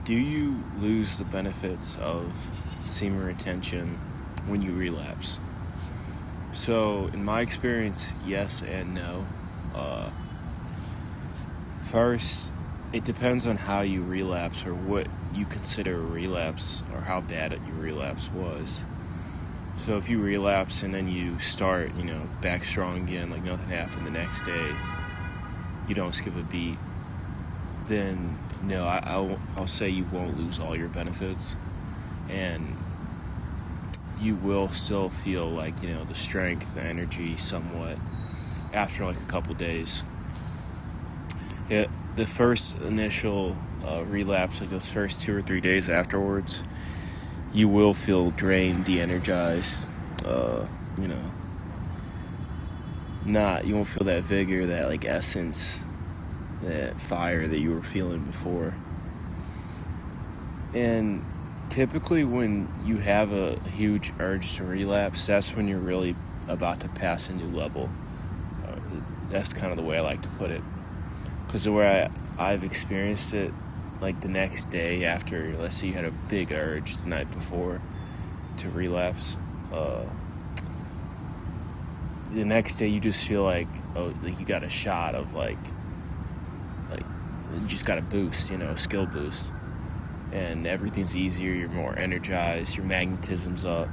Do you lose the benefits of semen retention when you relapse? So, in my experience, yes and no. Uh, First, it depends on how you relapse or what you consider a relapse or how bad your relapse was. So, if you relapse and then you start, back strong again, like nothing happened the next day, you don't skip a beat, then no, I'll say you won't lose all your benefits, and you will still feel like, the strength, the energy somewhat after like a couple days. The first initial relapse, like those first 2 or 3 days afterwards, you will feel drained, de-energized, you won't feel that vigor, that like essence, that fire that you were feeling before. And typically when you have a huge urge to relapse, that's when you're really about to pass a new level. That's kind of the way I like to put it. Because the way I've experienced it, like the next day after, let's say you had a big urge the night before to relapse, the next day you just feel like you got a shot of like you just got a boost, skill boost. And everything's easier, you're more energized, your magnetism's up.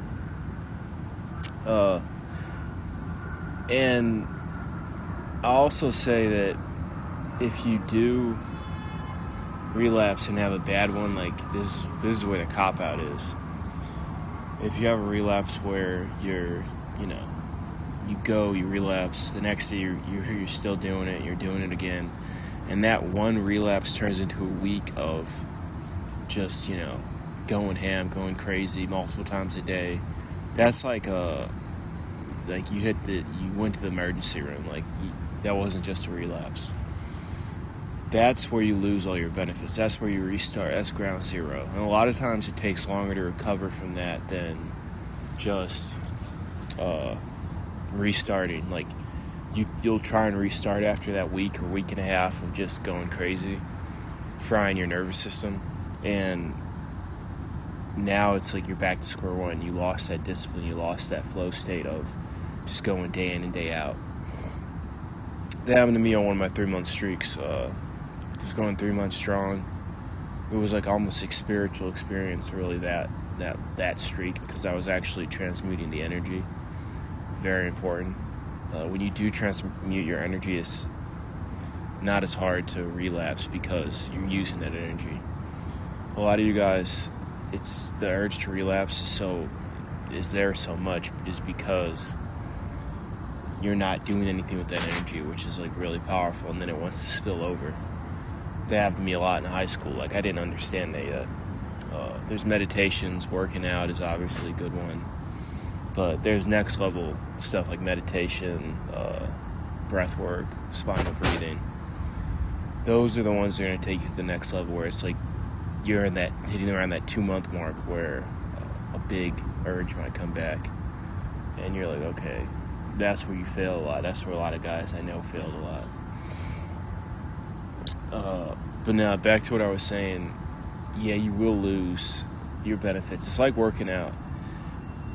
And I'll also say that if you do relapse and have a bad one, like this is where the cop-out is. If you have a relapse where you're, you relapse, the next day you're still doing it, you're doing it again, and that one relapse turns into a week of just, going ham, going crazy multiple times a day, that's like you went to the emergency room, that wasn't just a relapse. That's where you lose all your benefits. That's where you restart. That's ground zero. And a lot of times it takes longer to recover from that than just restarting. Like you'll try and restart after that week or week and a half of just going crazy, frying your nervous system, and now it's like you're back to square one. You lost that discipline. You lost that flow state of just going day in and day out. That happened to me on one of my 3-month streaks. Just going 3 months strong. It was like almost a spiritual experience, really, that streak, because I was actually transmuting the energy. Very important. When you do transmute your energy, it's not as hard to relapse because you're using that energy. A lot of you guys, it's the urge to relapse is there so much is because you're not doing anything with that energy, which is like really powerful, and then it wants to spill over. That happened to me a lot in high school. I didn't understand that yet. There's meditations, working out is obviously a good one, but there's next level stuff like meditation, breath work, spinal breathing. Those are the ones that are going to take you to the next level, where it's like you're hitting around that 2-month mark where a big urge might come back, and you're like, okay, that's where you fail a lot. That's where a lot of guys I know failed a lot. But now, back to what I was saying, yeah, you will lose your benefits. It's like working out.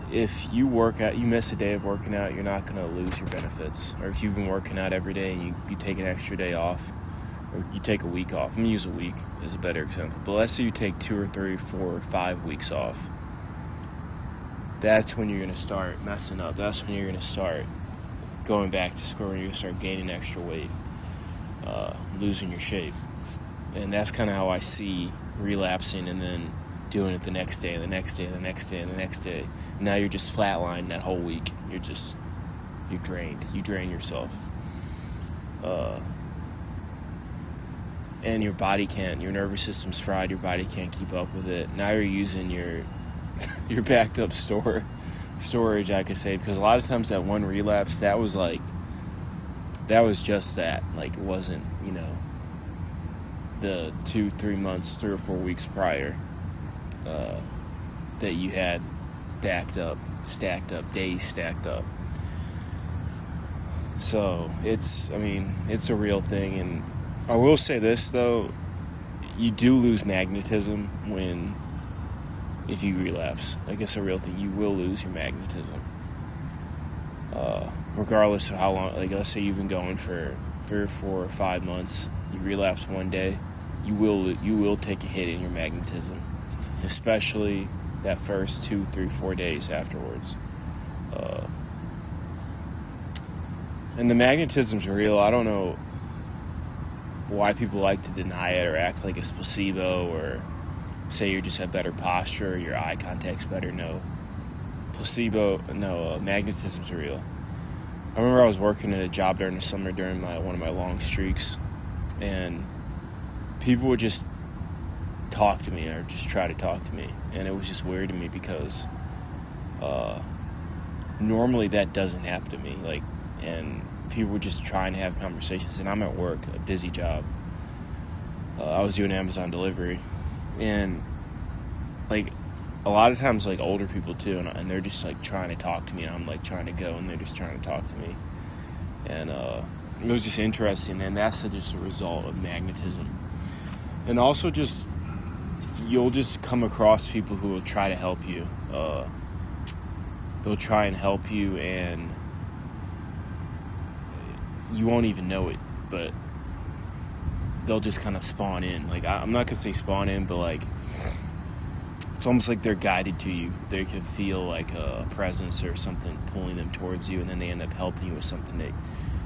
If you work out, you miss a day of working out, you're not going to lose your benefits. Or if you've been working out every day and you take an extra day off, or you take a week off. I'm going to use a week as a better example. But let's say you take 2 or 3, 4, or 5 weeks off. That's when you're going to start messing up. That's when you're going to start going back to square one. You're going to start gaining extra weight, losing your shape. And that's kind of how I see relapsing and then doing it the next day and the next day and the next day and the next day. Now you're just flatlined that whole week. You're drained. You drain yourself. And your nervous system's fried, your body can't keep up with it. Now you're using your backed up storage, I could say, because a lot of times that one relapse, that was just that. It wasn't, the 2-3 months, 3 or 4 weeks prior that you had backed up, stacked up, days stacked up. So it's a real thing. And I will say this, though, you do lose magnetism if you relapse. Like, it's a real thing. You will lose your magnetism. Regardless of how long, like, let's say you've been going for 3 or 4 or 5 months, you relapse one day, you will take a hit in your magnetism, especially that first 2, 3, 4 days afterwards. And the magnetism's real. I don't know why people like to deny it or act like it's placebo or say you just have better posture or your eye contact's better. No. Magnetism's real. I remember I was working at a job during the summer during one of my long streaks, and people would just talk to me or just try to talk to me, and it was just weird to me because normally that doesn't happen to me. Like, and people were just trying to have conversations, and I'm at work, a busy job. I was doing Amazon delivery, and like a lot of times, like, older people too, and they're just like trying to talk to me, and I'm like trying to go, and they're just trying to talk to me, and it was just interesting, and that's just a result of magnetism. And also, just you'll just come across people who will try to help you. They'll try and help you, and you won't even know it, but they'll just kind of spawn in. Like, I'm not gonna say spawn in, but like, it's almost like they're guided to you. They can feel like a presence or something pulling them towards you, and then they end up helping you with something that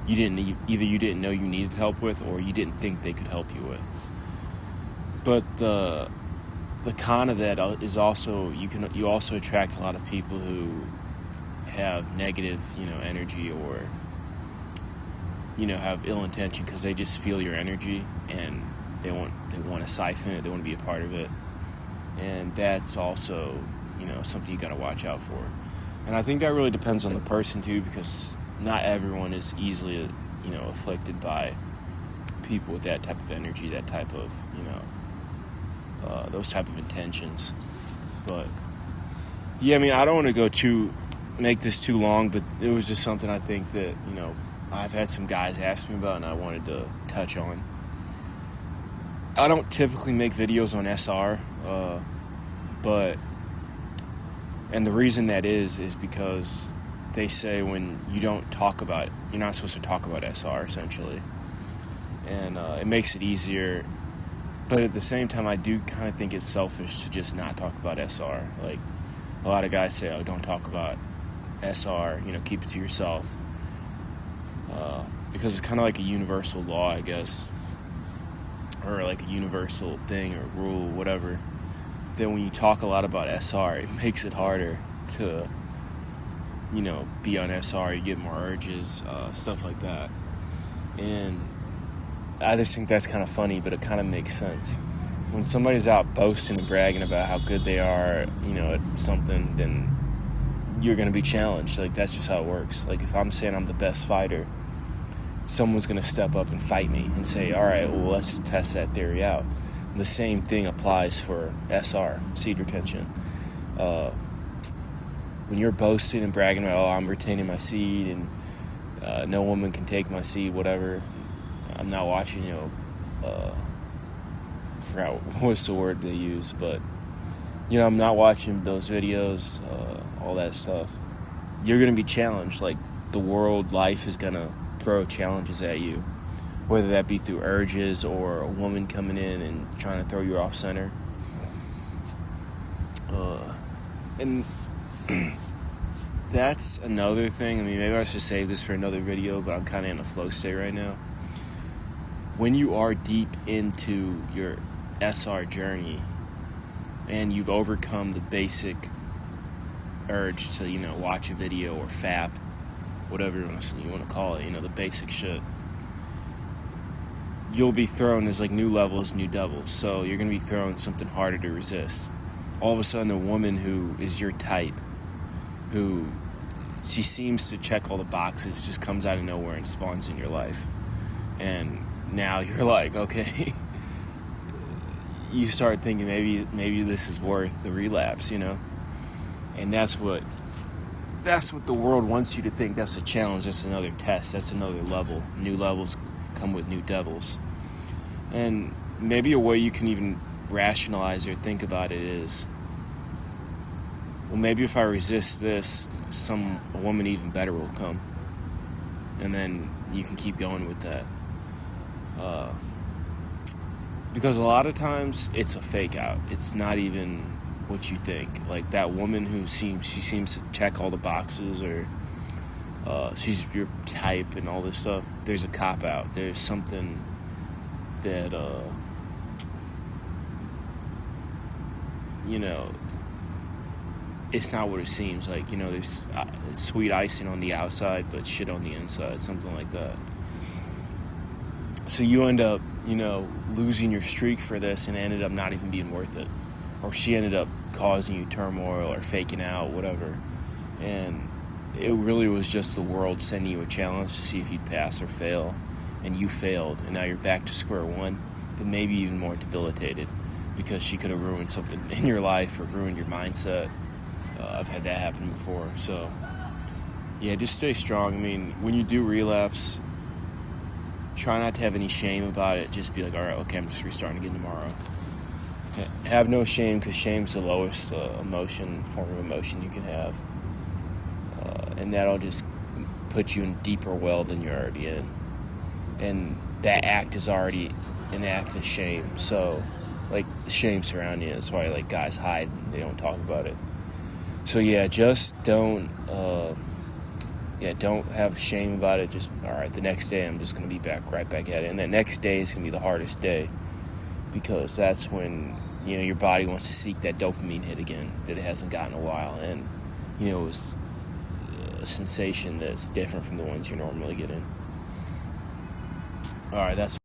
you didn't know you needed help with, or you didn't think they could help you with. But the con of that is also you also attract a lot of people who have negative, energy, or have ill intention, because they just feel your energy and they want to siphon it. They want to be a part of it, and that's also something you got to watch out for. And I think that really depends on the person too, because not everyone is easily afflicted by people with that type of energy, that type of those type of intentions. But yeah, I mean, I don't want to make this too long, but it was just something I think that I've had some guys ask me about, and I wanted to touch on. I don't typically make videos on SR, and the reason that is because they say when you don't talk about it, you're not supposed to talk about SR, essentially. And it makes it easier. But at the same time, I do kind of think it's selfish to just not talk about SR. Like, a lot of guys say, oh, don't talk about SR, keep it to yourself. Because it's kind of like a universal law, I guess. Or like a universal thing or rule, whatever. That when you talk a lot about SR, it makes it harder to be on SR. You get more urges, stuff like that. And I just think that's kind of funny, but it kind of makes sense. When somebody's out boasting and bragging about how good they are, at something, then you're going to be challenged. Like, that's just how it works. Like, if I'm saying I'm the best fighter, someone's going to step up and fight me and say, all right, well, let's test that theory out. The same thing applies for SR, seed retention. When you're boasting and bragging about, oh, I'm retaining my seed and no woman can take my seed, whatever, I'm not watching, I forgot what's the word they use, but, I'm not watching those videos, all that stuff. You're going to be challenged. Like, the world, life is going to throw challenges at you, whether that be through urges or a woman coming in and trying to throw you off center. And that's another thing. I mean, maybe I should save this for another video, but I'm kind of in a flow state right now. When you are deep into your SR journey and you've overcome the basic urge to, watch a video or FAP, whatever you want to call it, the basic shit, you'll be thrown as like new levels, new devils. So you're going to be thrown something harder to resist. All of a sudden, a woman who is your type, who she seems to check all the boxes, just comes out of nowhere and spawns in your life. And now you're like, okay, you start thinking maybe this is worth the relapse, And that's what the world wants you to think. That's a challenge. That's another test. That's another level. New levels come with new devils. And maybe a way you can even rationalize or think about it is, well, maybe if I resist this, a woman even better will come. And then you can keep going with that. Because a lot of times it's a fake out. It's not even what you think. Like that woman who seems to check all the boxes, or she's your type and all this stuff. There's a cop out. There's something that it's not what it seems like. There's sweet icing on the outside, but shit on the inside, something like that. So you end up, losing your streak for this, and it ended up not even being worth it. Or she ended up causing you turmoil or faking out, whatever. And it really was just the world sending you a challenge to see if you'd pass or fail. And you failed, and now you're back to square one, but maybe even more debilitated, because she could have ruined something in your life or ruined your mindset. I've had that happen before. So, yeah, just stay strong. I mean, when you do relapse, try not to have any shame about it. Just be like, all right, okay, I'm just restarting again tomorrow. Okay. Have no shame, because shame's the lowest form of emotion you can have. And that'll just put you in a deeper well than you're already in. And that act is already an act of shame. So, shame surrounding it. That's why, guys hide and they don't talk about it. So, yeah, just don't have shame about it. Just, all right, the next day I'm just going to be right back at it. And that next day is going to be the hardest day, because that's when, your body wants to seek that dopamine hit again that it hasn't gotten in a while. And, it was a sensation that's different from the ones you're normally getting. All right, that's